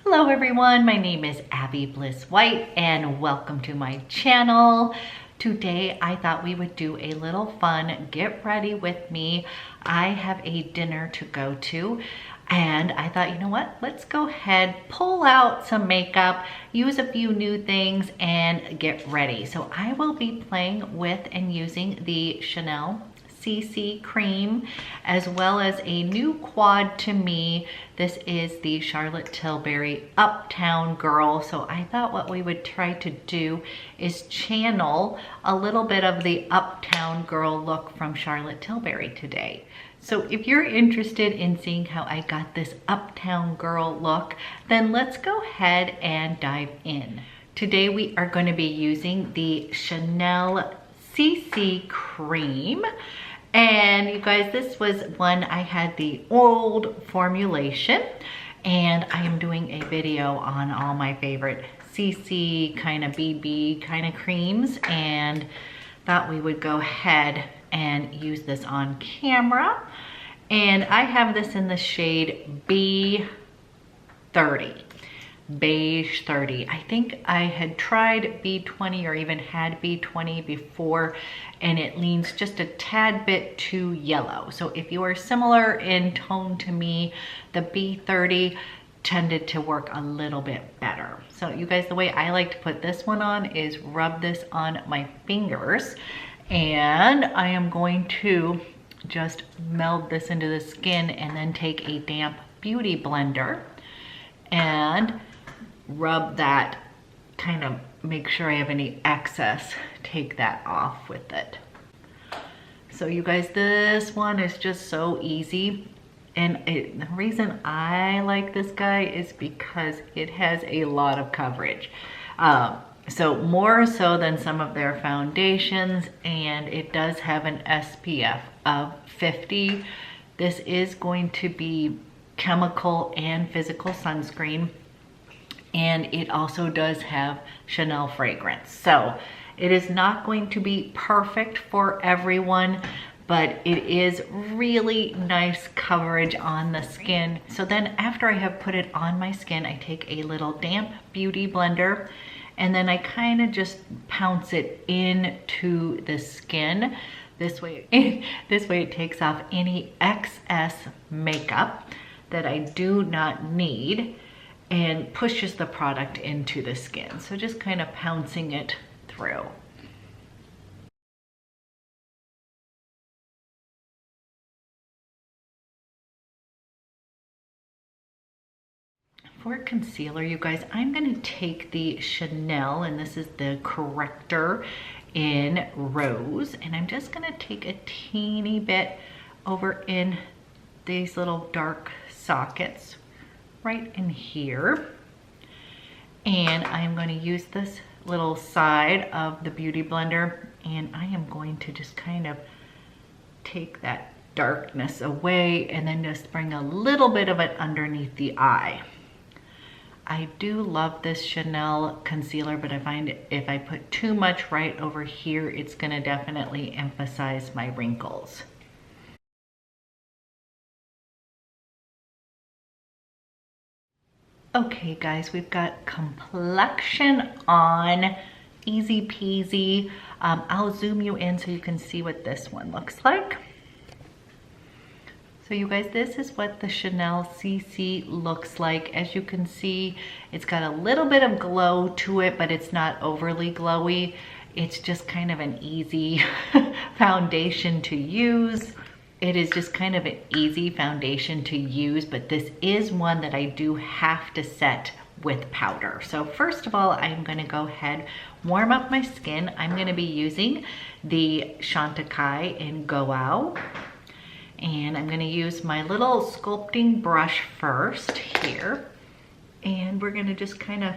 Hello everyone, my name is Abby Bliss White and welcome to my channel. Today I thought we would do a little fun get ready with me. I have a dinner to go to and I thought, you know what, let's go ahead, pull out some makeup, use a few new things and get ready. So I will be playing with and using the Chanel CC cream, as well as a new quad to me. This is the Charlotte Tilbury Uptown Girl. So I thought what we would try to do is channel a little bit of the Uptown Girl look from Charlotte Tilbury today. So if you're interested in seeing how I got this Uptown Girl look, then let's go ahead and dive in. Today we are going to be using the Chanel CC cream. And you guys, this was one I had the old formulation, and I am doing a video on all my favorite CC kind of BB kind of creams, and thought we would go ahead and use this on camera. And I have this in the shade B30. Beige 30. I think I had tried B20 or even had B20 before, and it leans just a tad bit too yellow. So if you are similar in tone to me, the B30 tended to work a little bit better. So you guys, the way I like to put this one on is rub this on my fingers, and I am going to just meld this into the skin and then take a damp beauty blender and rub that, kind of make sure I have any excess, take that off with it. So you guys, this one is just so easy, and the reason I like this guy is because it has a lot of coverage. So more so than some of their foundations, and it does have an SPF of 50. This is going to be chemical and physical sunscreen, and it also does have Chanel fragrance. So it is not going to be perfect for everyone, but it is really nice coverage on the skin. So then after I have put it on my skin, I take a little damp beauty blender and then I kind of just pounce it into the skin. This way it takes off any excess makeup that I do not need and pushes the product into the skin. So just kind of pouncing it through. For concealer, you guys, I'm gonna take the Chanel, and this is the Correcteur in Rose, and I'm just gonna take a teeny bit over in these little dark sockets right in here, and I'm going to use this little side of the beauty blender, and I am going to just kind of take that darkness away and then just bring a little bit of it underneath the eye. I do love this Chanel concealer, but I find if I put too much right over here, it's going to definitely emphasize my wrinkles. Okay guys, we've got complexion on, easy peasy. I'll zoom you in so you can see what this one looks like. So you guys, this is what the Chanel CC looks like. As you can see, it's got a little bit of glow to it, but it's not overly glowy. It's just kind of an easy foundation to use. It is just kind of an easy foundation to use, but this is one that I do have to set with powder. So first of all, I'm gonna go ahead, warm up my skin. I'm gonna be using the CHANTECAILLE in Grwm, and I'm gonna use my little sculpting brush first here, and we're gonna just kind of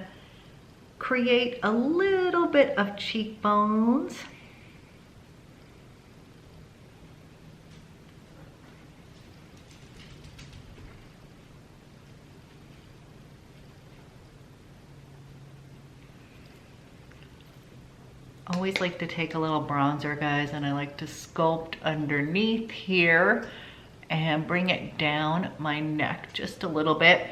create a little bit of cheekbones. Always like to take a little bronzer, guys, and I like to sculpt underneath here and bring it down my neck just a little bit.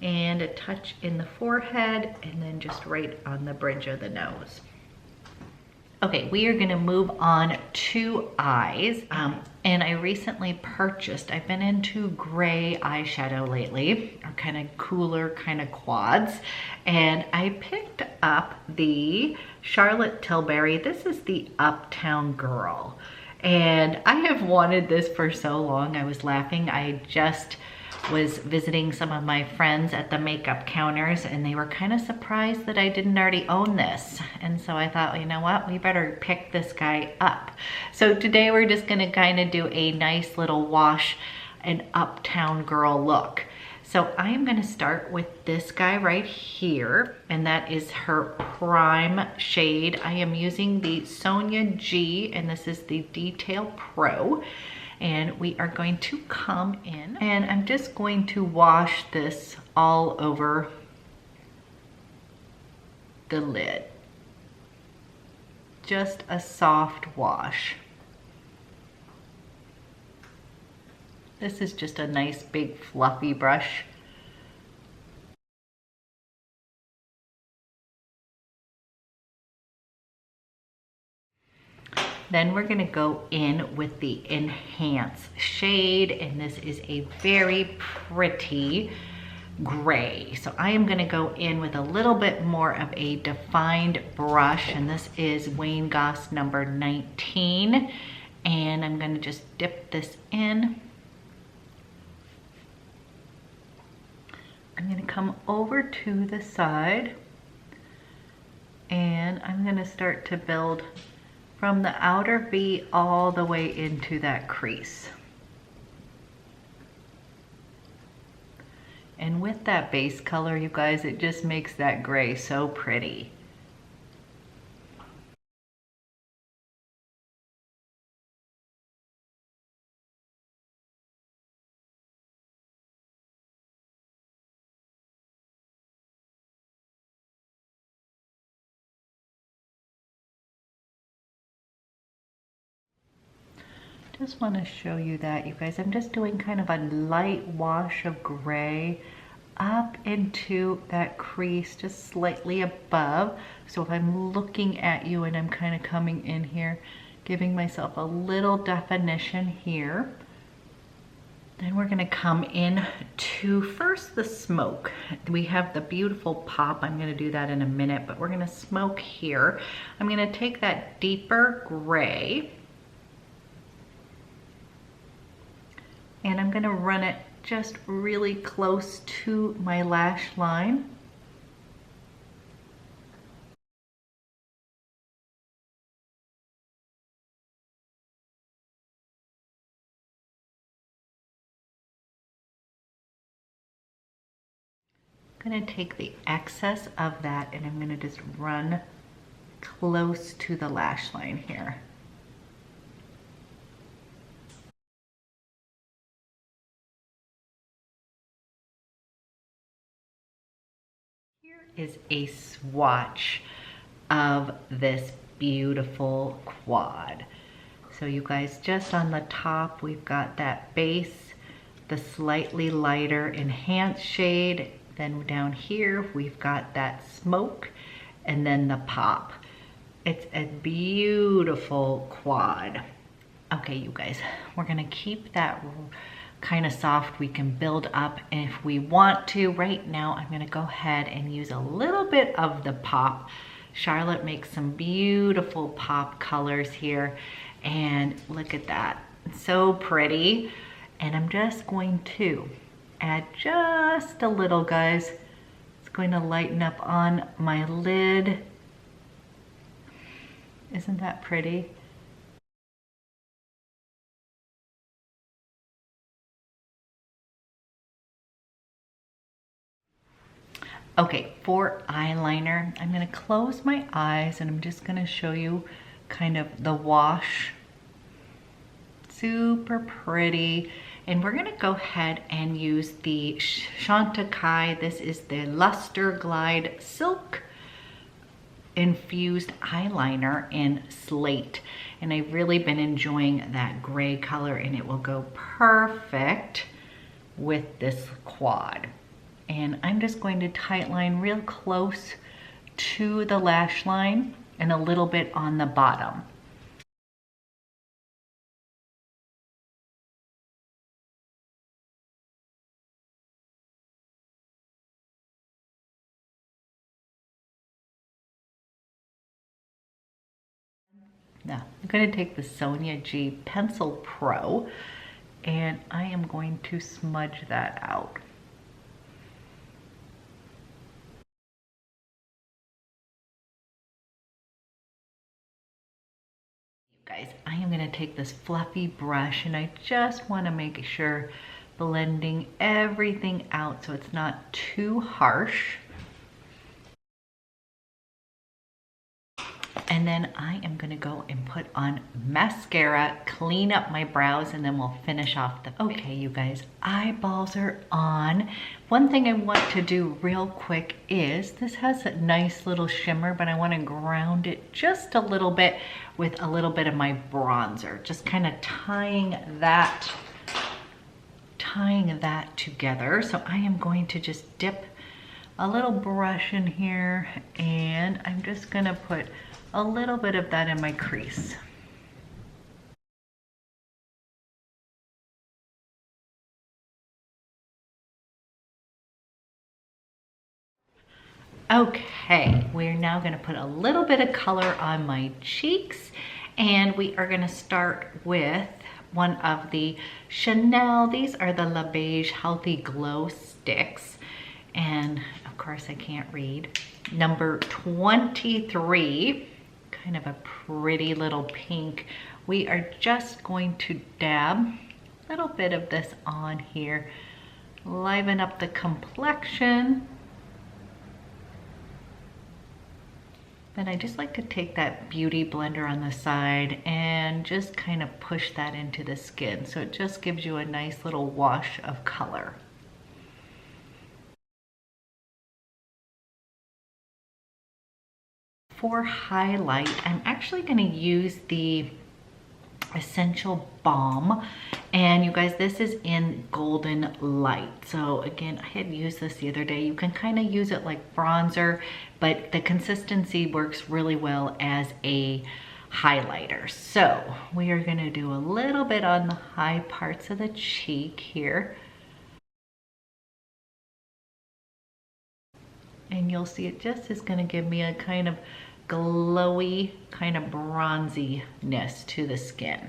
and a touch in the forehead, and then just right on the bridge of the nose. Okay, we are gonna move on to eyes. And I recently purchased, I've been into gray eyeshadow lately, or kind of cooler kind of quads. And I picked up the Charlotte Tilbury. This is the Uptown Girl. And I have wanted this for so long. I was laughing. I just was visiting some of my friends at the makeup counters, and they were kind of surprised that I didn't already own this. And so I thought, you know what, we better pick this guy up. So today we're just gonna kind of do a nice little wash and Uptown Girl look. So I am gonna start with this guy right here, and that is her prime shade. I am using the Sonia G, and this is the Detail Pro. And we are going to come in, and I'm just going to wash this all over the lid. Just a soft wash. This is just a nice big fluffy brush. Then we're gonna go in with the Enhance shade, and this is a very pretty gray. So I am gonna go in with a little bit more of a defined brush, and this is Wayne Goss number 19. And I'm gonna just dip this in. I'm gonna come over to the side, and I'm gonna start to build from the outer V all the way into that crease. And with that base color, you guys, it just makes that gray so pretty. Just want to show you that, you guys. I'm just doing kind of a light wash of gray up into that crease, just slightly above. So if I'm looking at you and I'm kind of coming in here, giving myself a little definition here. Then we're gonna come in to first the smoke. We have the beautiful pop. I'm gonna do that in a minute, but we're gonna smoke here. I'm gonna take that deeper gray, and I'm gonna run it just really close to my lash line. I'm gonna take the excess of that, and I'm gonna just run close to the lash line here. Is a swatch of this beautiful quad. So you guys, just on the top, we've got that base, the slightly lighter Enhance shade. Then down here, we've got that smoke, and then the pop. It's a beautiful quad. Okay, you guys, we're gonna keep that kind of soft. We can build up if we want to. Right now, I'm gonna go ahead and use a little bit of the pop. Charlotte makes some beautiful pop colors here, and look at that, it's so pretty. And I'm just going to add just a little, guys. It's going to lighten up on my lid. Isn't that pretty? Okay, for eyeliner, I'm gonna close my eyes, and I'm just gonna show you kind of the wash. Super pretty. And we're gonna go ahead and use the CHANTECAILLE. This is the Luster Glide Silk Infused Eyeliner in Slate. And I've really been enjoying that gray color, and it will go perfect with this quad. And I'm just going to tightline real close to the lash line and a little bit on the bottom. Now, I'm going to take the Sonia G Pencil Pro and I am going to smudge that out. Guys, I am going to take this fluffy brush and I just want to make sure blending everything out so it's not too harsh. And then I am going to go and put on mascara, clean up my brows, and then we'll finish off the face. Okay, you guys, eyeballs are on. One thing I want to do real quick is, this has a nice little shimmer, but I want to ground it just a little bit with a little bit of my bronzer. Just kind of tying that together. So I am going to just dip a little brush in here and I'm just going to put a little bit of that in my crease. Okay, we're now going to put a little bit of color on my cheeks and we are going to start with one of the Chanel. These are the La Beige Healthy Glow Sticks and of course I can't read. Number 23. Kind of a pretty little pink. We are just going to dab a little bit of this on here, liven up the complexion. Then I just like to take that beauty blender on the side and just kind of push that into the skin so it just gives you a nice little wash of color. For highlight, I'm actually going to use the Essential Balm, and you guys, this is in Golden Light. So again, I had used this the other day. You can kind of use it like bronzer, but the consistency works really well as a highlighter. So we are going to do a little bit on the high parts of the cheek here. And you'll see it just is going to give me a kind of glowy, kind of bronziness to the skin.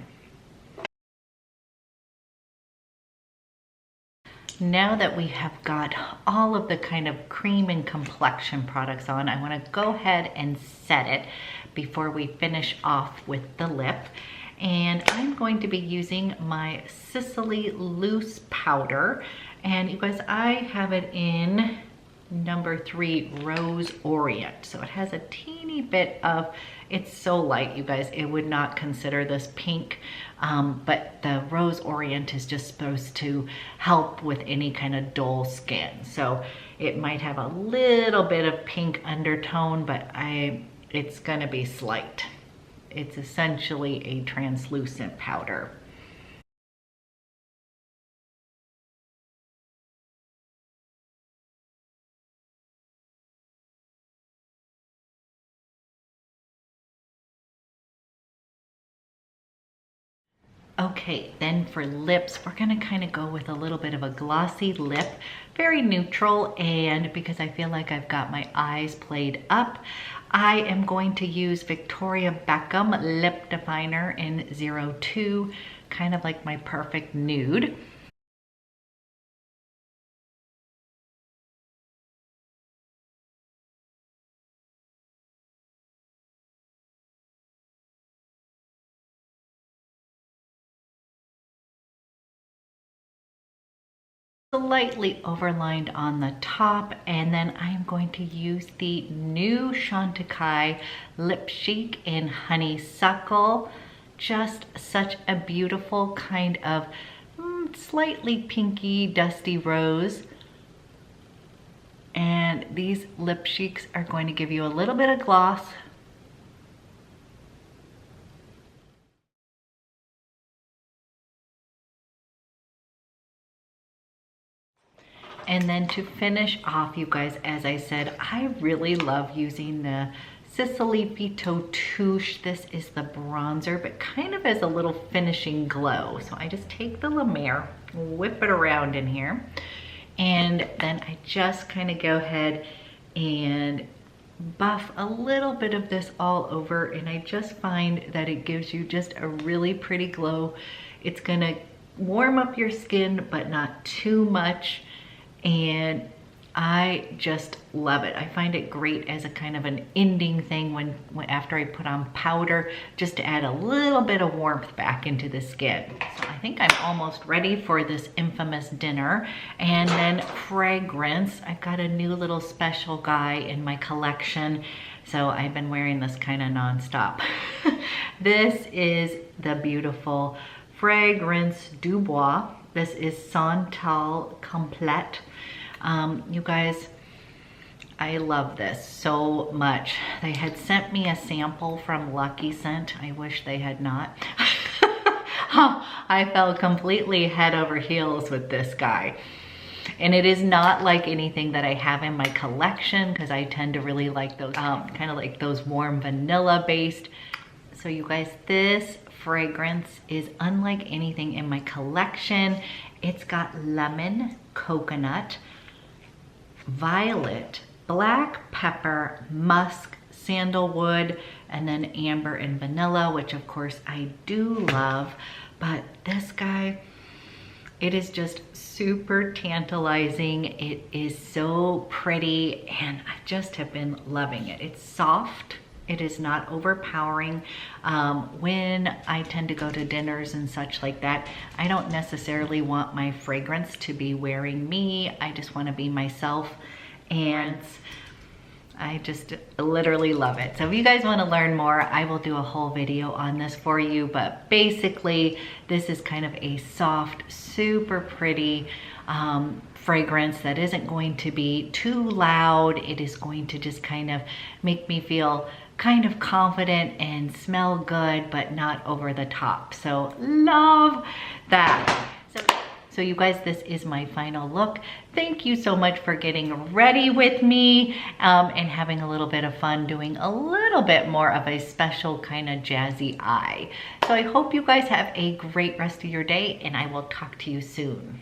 Now that we have got all of the kind of cream and complexion products on, I want to go ahead and set it before we finish off with the lip. And I'm going to be using my SISLEY loose powder. And you guys, I have it in number 3 Rose Orient. So it has a teeny bit of, it's so light, you guys, it would not consider this pink, but the Rose Orient is just supposed to help with any kind of dull skin. So it might have a little bit of pink undertone, but it's gonna be slight. It's essentially a translucent powder. Okay, then for lips, we're gonna kind of go with a little bit of a glossy lip, very neutral, and because I feel like I've got my eyes played up, I am going to use Victoria Beckham Lip Definer in 02, kind of like my perfect nude. Slightly overlined on the top, and then I'm going to use the new Chantecaille Lip Chic in Honeysuckle. Just such a beautiful kind of slightly pinky dusty rose. And these lip cheeks are going to give you a little bit of gloss. And then to finish off, you guys, as I said, I really love using the SISLEY PHYTO Touche. This is the bronzer, but kind of as a little finishing glow. So I just take the La Mer, whip it around in here, and then I just kind of go ahead and buff a little bit of this all over, and I just find that it gives you just a really pretty glow. It's gonna warm up your skin, but not too much, and I just love it. I find it great as a kind of an ending thing when after I put on powder, just to add a little bit of warmth back into the skin. So I think I'm almost ready for this infamous dinner. And then fragrance, I've got a new little special guy in my collection. So I've been wearing this kind of nonstop. This is the beautiful Fragrance Du Bois. This is Santal Complet. You guys, I love this so much. They had sent me a sample from Lucky Scent. I wish they had not. I fell completely head over heels with this guy. And it is not like anything that I have in my collection, because I tend to really like those, kind of like those warm vanilla based. So you guys, this fragrance is unlike anything in my collection. It's got lemon, coconut, violet, black pepper, musk, sandalwood, and then amber and vanilla, which of course I do love. But this guy, it is just super tantalizing. It is so pretty, and I just have been loving it. It's soft. It is not overpowering. When I tend to go to dinners and such like that, I don't necessarily want my fragrance to be wearing me. I just want to be myself, and I just literally love it. So if you guys want to learn more, I will do a whole video on this for you. But basically, this is kind of a soft, super pretty fragrance that isn't going to be too loud. It is going to just kind of make me feel kind of confident and smell good, but not over the top. So love that. So you guys, this is my final look. Thank you so much for getting ready with me and having a little bit of fun doing a little bit more of a special kind of jazzy eye. So I hope you guys have a great rest of your day, and I will talk to you soon.